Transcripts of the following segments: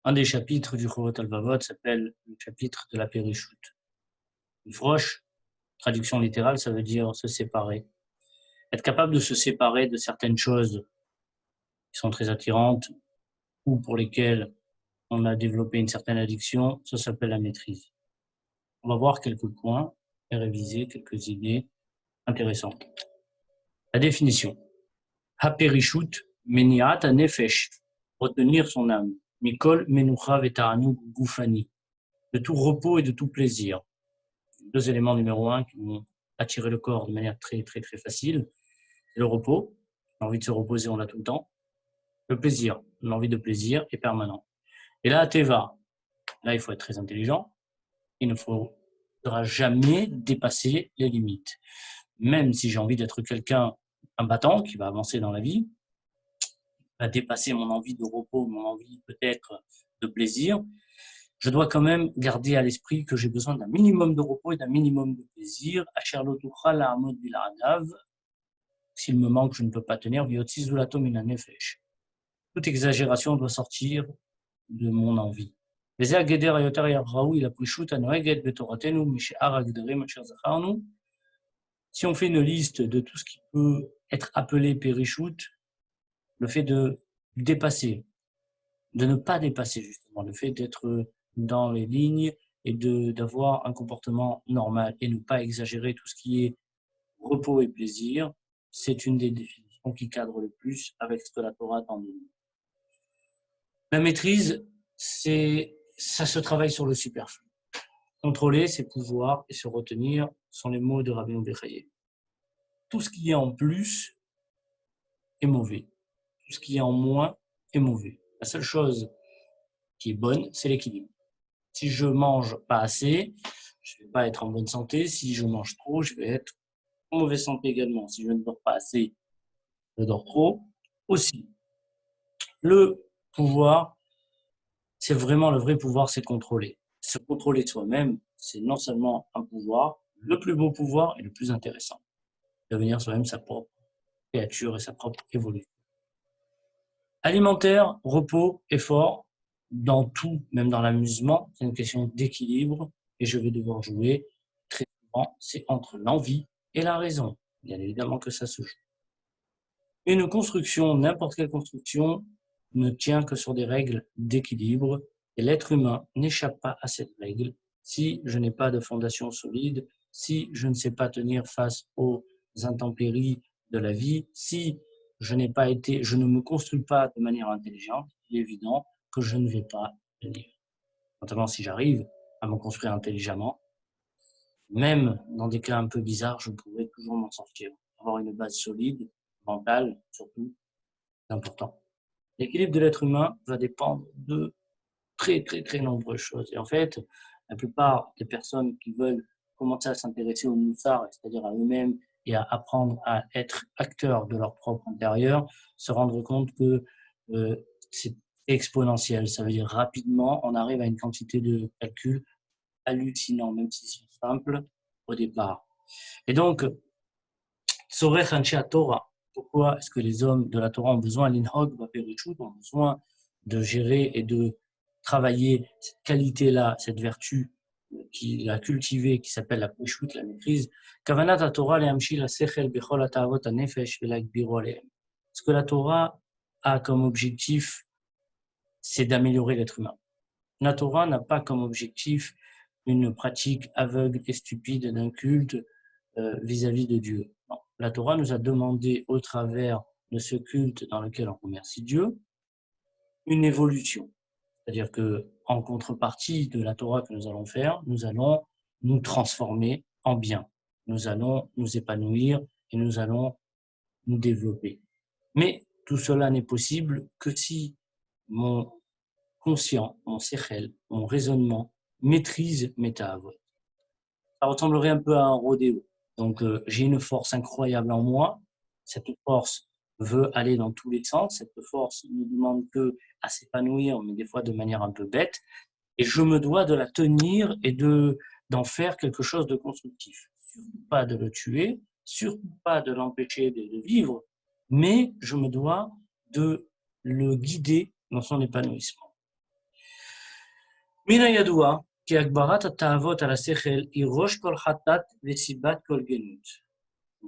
Un des chapitres du Chorot Halvavot s'appelle le chapitre de la Périchoute. Froche, traduction littérale, ça veut dire se séparer. Être capable de se séparer de certaines choses qui sont très attirantes ou pour lesquelles on a développé une certaine addiction, ça s'appelle la maîtrise. On va voir quelques points et réviser quelques idées intéressantes. La définition. Haperishut meniat nefesh, retenir son âme. Mikol menucha vetaranu goufani, de tout repos et de tout plaisir. Deux éléments numéro un qui vont attirer le corps de manière très facile. Le repos, l'envie de se reposer, on l'a tout le temps. Le plaisir, l'envie de plaisir est permanent. Et là, Teva, là, il faut être très intelligent. Il ne faudra jamais dépasser les limites. Même si j'ai envie d'être quelqu'un, un battant qui va avancer dans la vie, va dépasser mon envie de repos, mon envie peut-être de plaisir, je dois quand même garder à l'esprit que j'ai besoin d'un minimum de repos et d'un minimum de plaisir. S'il me manque, je ne peux pas tenir. Toute exagération doit sortir de mon envie. Si on fait une liste de tout ce qui peut être appelé périchout, le fait de dépasser, de ne pas dépasser justement, le fait d'être dans les lignes et d'avoir un comportement normal et ne pas exagérer tout ce qui est repos et plaisir, c'est une des définitions qui cadre le plus avec ce que la Torah t'en dit. La maîtrise, ça se travaille sur le superflu. Contrôler ses pouvoirs et se retenir sont les mots de Rabbeinu Bechaye. Tout ce qui est en plus est mauvais. Tout ce qui est en moins est mauvais. La seule chose qui est bonne, c'est l'équilibre. Si je mange pas assez, je ne vais pas être en bonne santé. Si je mange trop, je vais être en mauvaise santé également. Si je ne dors pas assez, je dors trop aussi. Le pouvoir, c'est vraiment le vrai pouvoir, c'est contrôler. Se contrôler soi-même, c'est non seulement un pouvoir, le plus beau pouvoir et le plus intéressant. Devenir soi-même sa propre créature et sa propre évolution. Alimentaire, repos, effort, dans tout, même dans l'amusement, c'est une question d'équilibre et je vais devoir jouer très souvent, c'est entre l'envie et la raison. Bien évidemment que ça se joue. Une construction, n'importe quelle construction, ne tient que sur des règles d'équilibre et l'être humain n'échappe pas à cette règle si je n'ai pas de fondation solide, si je ne sais pas tenir face aux intempéries de la vie, si je ne me construis pas de manière intelligente, il est évident que je ne vais pas tenir. Notamment si j'arrive à me construire intelligemment, même dans des cas un peu bizarres, je pourrais toujours m'en sortir. Avoir une base solide, mentale surtout, c'est important. L'équilibre de l'être humain va dépendre de très nombreuses choses. Et en fait, la plupart des personnes qui veulent commencer à s'intéresser au moussar, c'est-à-dire à eux-mêmes, et à apprendre à être acteurs de leur propre intérieur, se rendre compte que c'est exponentiel. Ça veut dire rapidement, on arrive à une quantité de calculs hallucinants, même s'ils sont simples au départ. Et donc, Tzorech Anshe Torah, pourquoi est-ce que les hommes de la Torah ont besoin, l'Inhog Vaperichut, ont besoin de gérer et de travailler cette qualité-là, cette vertu qu'il a cultivée, qui s'appelle la Peshut, la maîtrise. Kavanat Torah le'amshi la sechel bechol atavot hanefesh ve'lagbiru alehem. Ce que la Torah a comme objectif, c'est d'améliorer l'être humain. La Torah n'a pas comme objectif une pratique aveugle et stupide d'un culte vis-à-vis de Dieu. Non. La Torah nous a demandé, au travers de ce culte dans lequel on remercie Dieu, une évolution. C'est-à-dire que, en contrepartie de la Torah que nous allons faire, nous allons nous transformer en bien. Nous allons nous épanouir et nous allons nous développer. Mais tout cela n'est possible que si mon conscient, mon sechel, mon raisonnement maîtrise mes ta'avot. Ça ressemblerait un peu à un rodéo. Donc, j'ai une force incroyable en moi. Cette force veut aller dans tous les sens. Cette force ne demande que à s'épanouir, mais des fois de manière un peu bête. Et je me dois de la tenir et d'en faire quelque chose de constructif. Surtout pas de le tuer, surtout pas de l'empêcher de vivre, mais je me dois de le guider dans son épanouissement. Mina yadua, ki agbarat atavot ala sechel, irosh kol hatat vesibat kol genut.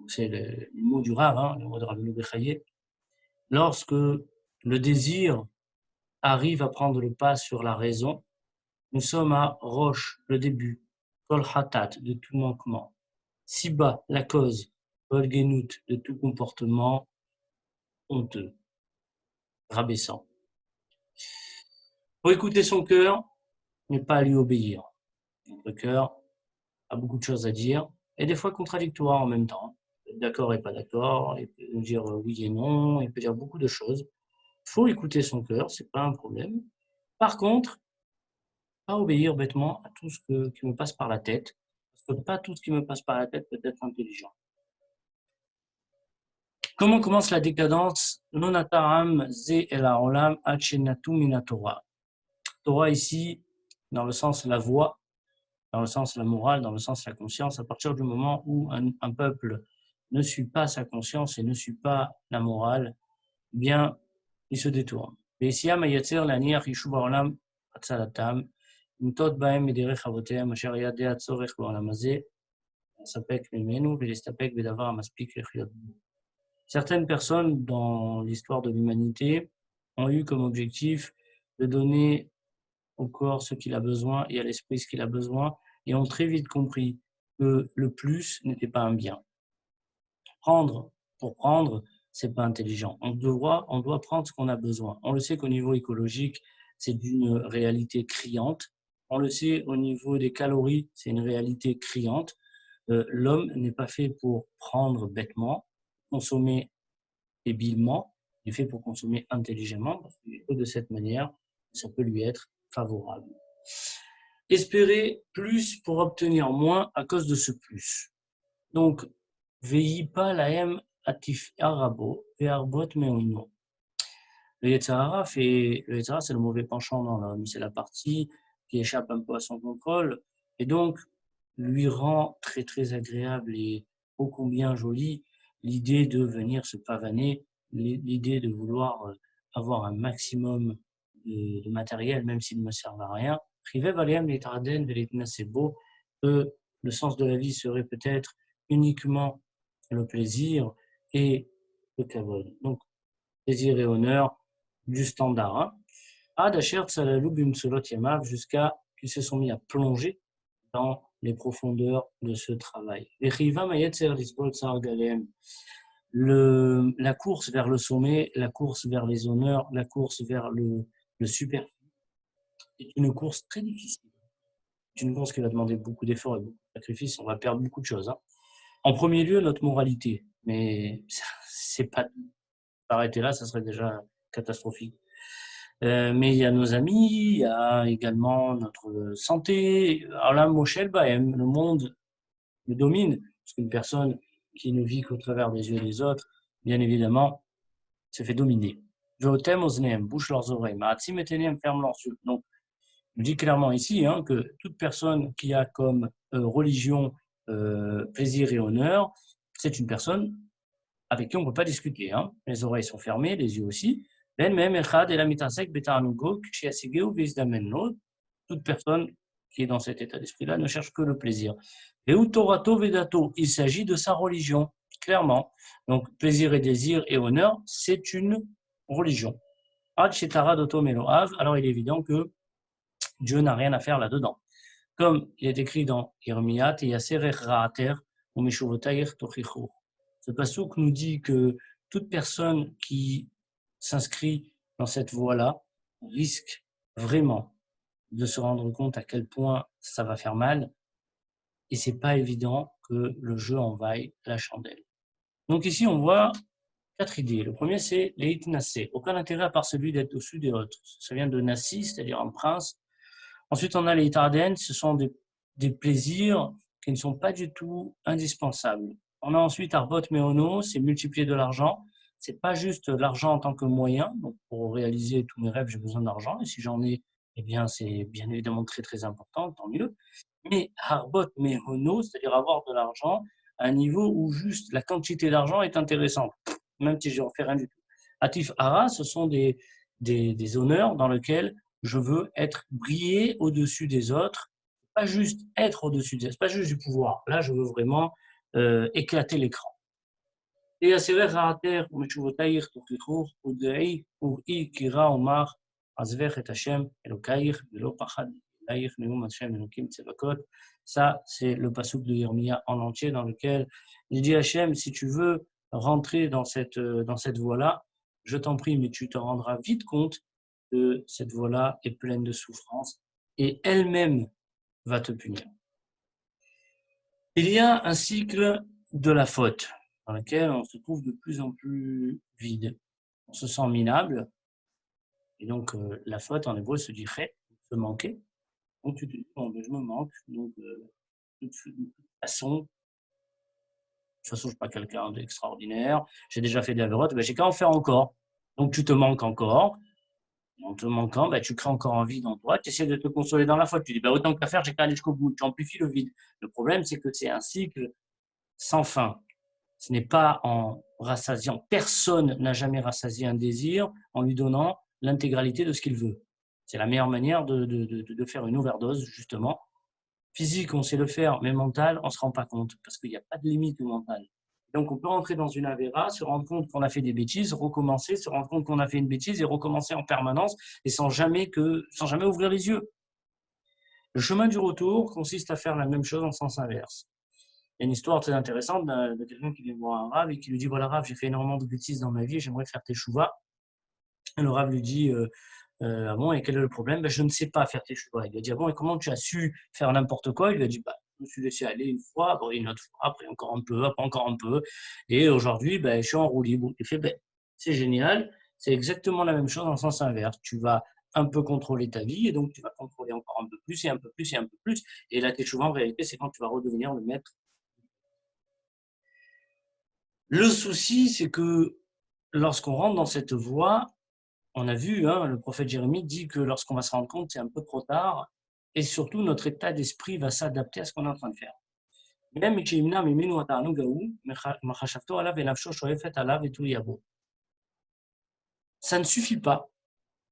C'est le mot du Rav, hein, le mot de Rabbeinu Bechaye. Lorsque le désir arrive à prendre le pas sur la raison, nous sommes à Roche, le début, Kol Hatat, de tout manquement, Siba, la cause, Kol Genut, de tout comportement honteux, rabaissant. Pour écouter son cœur, mais pas à lui obéir. Notre cœur a beaucoup de choses à dire, et des fois contradictoires en même temps. D'accord et pas d'accord, il peut nous dire oui et non, il peut dire beaucoup de choses. Il faut écouter son cœur, c'est pas un problème. Par contre, pas obéir bêtement à tout ce qui me passe par la tête, parce que pas tout ce qui me passe par la tête peut être intelligent. Comment commence la décadence? Nonataram ze el haolam ad shenatu min Torah. Torah ici, dans le sens la voie, dans le sens la morale, dans le sens la conscience, à partir du moment où un peuple ne suit pas sa conscience et ne suit pas la morale, eh bien, il se détourne. Ve'esiam hayatzer laniach yishuv haolam atzalatam, mitot bahem mederech avotehem asher yadeh hatzorech בעולם הזה, לספק ממנו ולהסתפק בדבר המספיק לחיות בו. Certaines personnes dans l'histoire de l'humanité ont eu comme objectif de donner au corps ce qu'il a besoin et à l'esprit ce qu'il a besoin, et ont très vite compris que le plus n'était pas un bien. Prendre pour prendre, c'est pas intelligent. On doit prendre ce qu'on a besoin. On le sait qu'au niveau écologique, c'est d'une réalité criante. On le sait au niveau des calories, c'est une réalité criante. L'homme n'est pas fait pour prendre bêtement, consommer débilement, il est fait pour consommer intelligemment, parce que de cette manière, ça peut lui être favorable. Espérer plus pour obtenir moins à cause de ce plus. Donc, veillis pas lahem atif arabo ve'arbot me'ono. Le Yetzirah, c'est le mauvais penchant dans l'homme, c'est la partie qui échappe un peu à son contrôle, et donc lui rend très très agréable et ô combien jolie l'idée de venir se pavaner, l'idée de vouloir avoir un maximum de matériel, même s'il ne me sert à rien. C'est beau que le sens de la vie serait peut-être uniquement le plaisir et le kavod. Donc, plaisir et honneur du standard. Jusqu'à qu'ils se sont mis à plonger dans les profondeurs de ce travail. La course vers le sommet, la course vers les honneurs, la course vers le super est une course très difficile. C'est une course qui va demander beaucoup d'efforts et beaucoup de sacrifices. On va perdre beaucoup de choses. En premier lieu, notre moralité. Mais c'est pas s'arrêter là, ça serait déjà catastrophique. Mais il y a nos amis, il y a également notre santé. Alors là, Moshel Bahem, le monde le domine, parce qu'une personne qui ne vit qu'au travers des yeux des autres, bien évidemment, se fait dominer. Veotem osneem, bouche leurs oreilles, maatzim etenem, ferme leurs yeux. Donc, je dis clairement ici que toute personne qui a comme religion plaisir et honneur, c'est une personne avec qui on ne peut pas discuter. Les oreilles sont fermées, les yeux aussi. Toute personne qui est dans cet état d'esprit-là ne cherche que le plaisir. Il s'agit de sa religion, clairement. Donc, plaisir et désir et honneur, c'est une religion. Alors, il est évident que Dieu n'a rien à faire là-dedans. Comme il est écrit dans Irmiyat, ce passouk nous dit que toute personne qui s'inscrit dans cette voie-là risque vraiment de se rendre compte à quel point ça va faire mal, et c'est pas évident que le jeu envahisse la chandelle. Donc ici, on voit 4 idées. Le premier, c'est les nassé. Aucun intérêt à part celui d'être au-dessus des autres. Ça vient de nassi, c'est-à-dire un prince. Ensuite, on a les tarden, ce sont des plaisirs qui ne sont pas du tout indispensables. On a ensuite arbot meono, c'est multiplier de l'argent. C'est pas juste l'argent en tant que moyen. Donc, pour réaliser tous mes rêves, j'ai besoin d'argent. Et si j'en ai, eh bien, c'est bien évidemment très, très important, tant mieux. Mais arbot meono, c'est-à-dire avoir de l'argent à un niveau où juste la quantité d'argent est intéressante, même si je n'en fais rien du tout. Atif hara, ce sont des honneurs dans lesquels je veux briller au-dessus des autres, pas juste être au-dessus des autres, pas juste du pouvoir. Là, je veux vraiment éclater l'écran. ויסבך העתר ומשובותייך תוכיחוך ודעי וראי כי רע ומר עזבך את השם אלוקייך ולא פחד אלייך נאום השם אלוקים צבקות. Ça, c'est le passouk de Yirmiya en entier dans lequel il dit Hachem, si tu veux rentrer dans cette voie-là, je t'en prie, mais tu te rendras vite compte que cette voie-là est pleine de souffrance et elle-même va te punir. Il y a un cycle de la faute dans lequel on se trouve de plus en plus vide. On se sent minable. Et donc, la faute en hébreu se dit chet, se manquer. Donc, tu te dis, bon, ben, je me manque. Donc, de toute façon, je ne suis pas quelqu'un d'extraordinaire. J'ai déjà fait des avérotes, ben, j'ai qu'à en faire encore. Donc, tu te manques encore. En te manquant, ben, tu crées encore un vide en toi. Tu essaies de te consoler dans la faute. Tu dis, ben, autant qu'à faire, j'ai qu'à aller jusqu'au bout. Tu amplifies le vide. Le problème, c'est que c'est un cycle sans fin. Ce n'est pas en rassasiant. Personne n'a jamais rassasié un désir en lui donnant l'intégralité de ce qu'il veut. C'est la meilleure manière de faire une overdose, justement. Physique, on sait le faire, mais mental, on ne se rend pas compte, parce qu'il n'y a pas de limite au mental. Donc, on peut rentrer dans une avéra, se rendre compte qu'on a fait des bêtises, recommencer, se rendre compte qu'on a fait une bêtise et recommencer en permanence, et sans jamais ouvrir les yeux. Le chemin du retour consiste à faire la même chose en sens inverse. Il y a une histoire très intéressante de quelqu'un qui vient voir un Rav et qui lui dit voilà Rav, j'ai fait énormément de bêtises dans ma vie, j'aimerais faire teshuva. Et le Rav lui dit ah bon, et quel est le problème? Ben, je ne sais pas faire teshuva. Il lui a dit ah bon, et comment tu as su faire n'importe quoi? Il lui a dit bah, je me suis laissé aller une fois, après une autre fois, après encore un peu, après encore un peu. Et aujourd'hui, ben, je suis en roue libre. Il fait ben, c'est génial, c'est exactement la même chose en sens inverse. Tu vas un peu contrôler ta vie et donc tu vas contrôler encore un peu plus et un peu plus et un peu plus. Et la teshuva, en réalité, c'est quand tu vas redevenir le maître. Le souci, c'est que lorsqu'on rentre dans cette voie, on a vu, hein, le prophète Jérémie dit que lorsqu'on va se rendre compte, c'est un peu trop tard, et surtout notre état d'esprit va s'adapter à ce qu'on est en train de faire. Ça ne suffit pas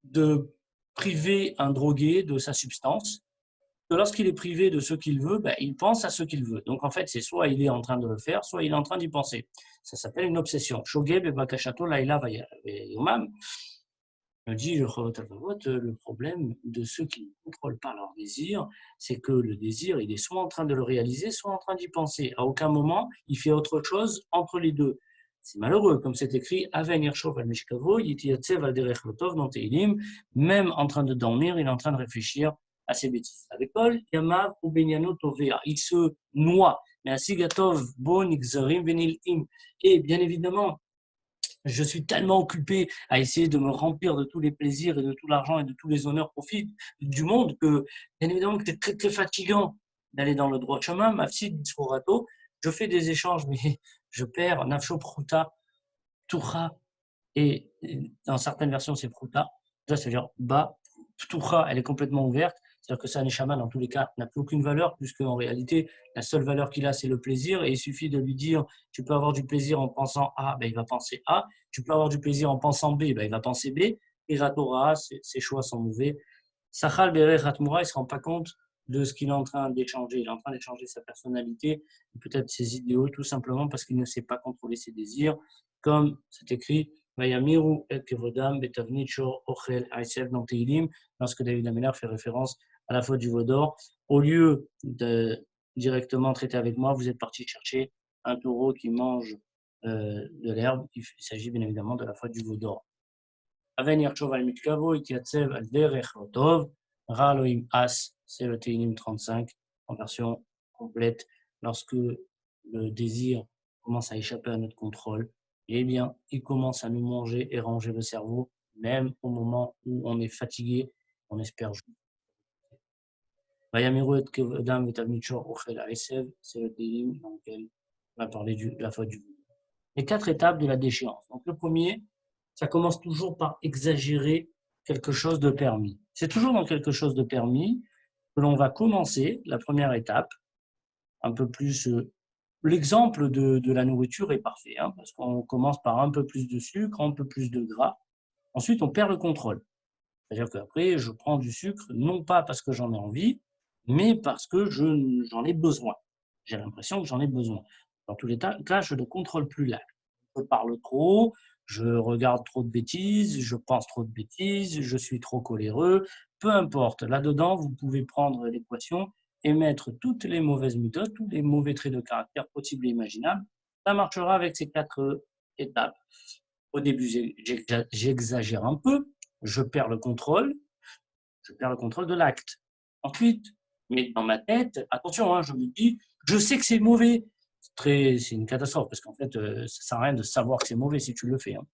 de priver un drogué de sa substance, que lorsqu'il est privé de ce qu'il veut, ben, il pense à ce qu'il veut. Donc en fait, c'est soit il est en train de le faire, soit il est en train d'y penser. Ça s'appelle une obsession. Shogeb et Bakashato Laila Yomam. Dit le problème de ceux qui ne contrôlent pas leur désir, c'est que le désir, il est soit en train de le réaliser, soit en train d'y penser. À aucun moment, il fait autre chose entre les deux. C'est malheureux, comme c'est écrit, même en train de dormir, il est en train de réfléchir à ses bêtises. À l'école, il se noie. Mais et bien évidemment, je suis tellement occupé à essayer de me remplir de tous les plaisirs et de tout l'argent et de tous les honneurs profitent du monde que, bien évidemment, que c'est très, très fatigant d'aller dans le droit chemin. Mafsid Disforato, je fais des échanges, mais je perds Nafsho Pruta, Ptucha, et dans certaines versions, c'est Pruta. Ça, c'est-à-dire Ba, Ptucha, elle est complètement ouverte. C'est-à-dire que ça, Neshama, dans tous les cas, n'a plus aucune valeur, puisque en réalité, la seule valeur qu'il a, c'est le plaisir. Et il suffit de lui dire, tu peux avoir du plaisir en pensant A, ben, il va penser A. Tu peux avoir du plaisir en pensant B, ben, il va penser B. Et Ratora, ses choix sont mauvais. Sachal Bere Ratmoura, il ne se rend pas compte de ce qu'il est en train d'échanger. Il est en train d'échanger sa personnalité, peut-être ses idéaux, tout simplement parce qu'il ne sait pas contrôler ses désirs. Comme c'est écrit, Vayamiru et Kevodam, Betavnicho, Ochel, Aïsef, dans Teilim, lorsque David Ameller fait référence à la faute du veau d'or. Au lieu de directement traiter avec moi, vous êtes parti chercher un taureau qui mange de l'herbe. Il s'agit bien évidemment de la faute du veau d'or. Aven Yarchov al Mitkavo, Itiatsev al Derech Rotov, Raloim As, c'est le Teilim 35 en version complète. Lorsque le désir commence à échapper à notre contrôle, eh bien, il commence à nous manger et ranger le cerveau, même au moment où on est fatigué, on espère jouer. Vayamiru et Kevodam Betavnicho Ochel Aïsev, c'est le Teilim dans lequel on va parler de la faute du veau. Les 4 étapes de la déchéance. Donc, le premier, ça commence toujours par exagérer quelque chose de permis. C'est toujours dans quelque chose de permis que l'on va commencer la première étape, un peu plus. L'exemple de la nourriture est parfait, hein, parce qu'on commence par un peu plus de sucre, un peu plus de gras. Ensuite, on perd le contrôle. C'est-à-dire qu'après, je prends du sucre, non pas parce que j'en ai envie, mais parce que j'en ai besoin. J'ai l'impression que j'en ai besoin. Dans tous les cas, je ne contrôle plus l'acte. Je parle trop, je regarde trop de bêtises, je pense trop de bêtises, je suis trop coléreux, peu importe. Là-dedans, vous pouvez prendre l'équation et mettre toutes les mauvaises méthodes, tous les mauvais traits de caractère possibles et imaginables. Ça marchera avec ces 4 étapes. Au début, j'exagère un peu, je perds le contrôle de l'acte. Ensuite, mais dans ma tête, attention, hein, je me dis, je sais que c'est mauvais. C'est une catastrophe parce qu'en fait, ça sert à rien de savoir que c'est mauvais si tu le fais. Hein.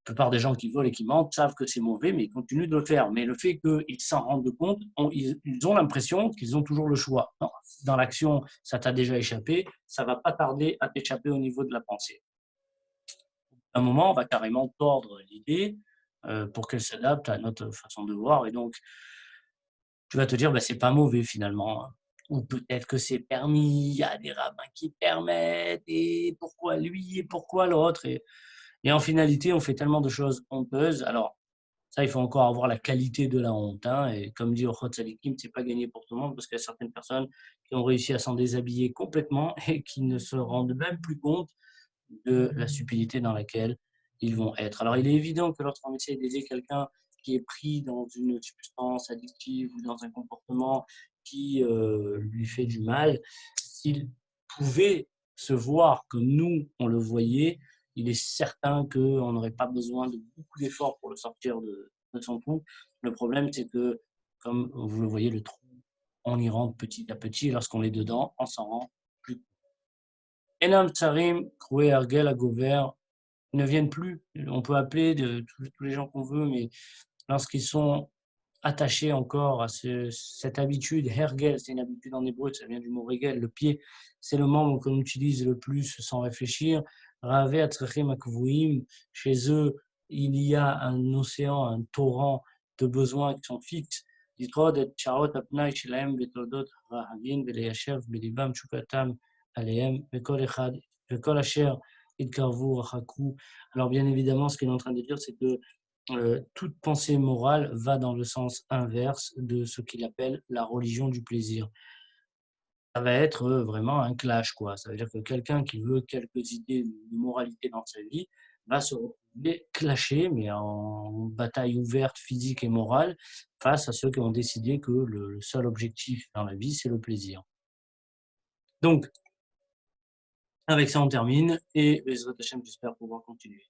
La plupart des gens qui volent et qui mentent savent que c'est mauvais, mais ils continuent de le faire. Mais le fait qu'ils s'en rendent compte, ils ont l'impression qu'ils ont toujours le choix. Non, dans l'action, ça t'a déjà échappé, ça va pas tarder à t'échapper au niveau de la pensée. À un moment, on va carrément tordre l'idée pour qu'elle s'adapte à notre façon de voir. Et donc, tu vas te dire, bah, c'est pas mauvais finalement. Hein. Ou peut-être que c'est permis, il y a des rabbins qui permettent, et pourquoi lui et pourquoi l'autre. Et en finalité, on fait tellement de choses honteuses. Alors, ça, il faut encore avoir la qualité de la honte. Hein, et comme dit Ochot Salikim, c'est pas gagné pour tout le monde parce qu'il y a certaines personnes qui ont réussi à s'en déshabiller complètement et qui ne se rendent même plus compte de la stupidité dans laquelle ils vont être. Alors, il est évident que lorsqu'on essaie d'aider quelqu'un qui est pris dans une substance addictive ou dans un comportement qui lui fait du mal, s'il pouvait se voir comme nous, on le voyait, il est certain qu'on n'aurait pas besoin de beaucoup d'efforts pour le sortir de son trou. Le problème, c'est que, comme vous le voyez, le trou, on y rentre petit à petit, et lorsqu'on est dedans, on s'en rend plus. Enam Tsarim, Kroué Ergel, Agover, ne viennent plus. On peut appeler tous les gens qu'on veut, mais lorsqu'ils sont attachés encore à cette habitude, Hergel, c'est une habitude en hébreu, ça vient du mot regel, le pied, c'est le membre qu'on utilise le plus sans réfléchir. Rave Atzrechim Akvuim, chez eux, il y a un océan, un torrent de besoins qui sont fixes. Yitrod et Charot Apnai Shilaem Betodot Rahavin Veleyashev Belibam Chukatam Aleem Vekol Echad Vekol Asher Idkarvu Rachaku. Alors bien évidemment, ce qu'il est en train de dire, c'est que toute pensée morale va dans le sens inverse de ce qu'il appelle la religion du plaisir. Ça va être vraiment un clash, quoi. Ça veut dire que quelqu'un qui veut quelques idées de moralité dans sa vie va se retrouver clashé, mais en bataille ouverte, physique et morale, face à ceux qui ont décidé que le seul objectif dans la vie, c'est le plaisir. Donc, avec ça, on termine et Bezrat Hashem, j'espère pouvoir continuer.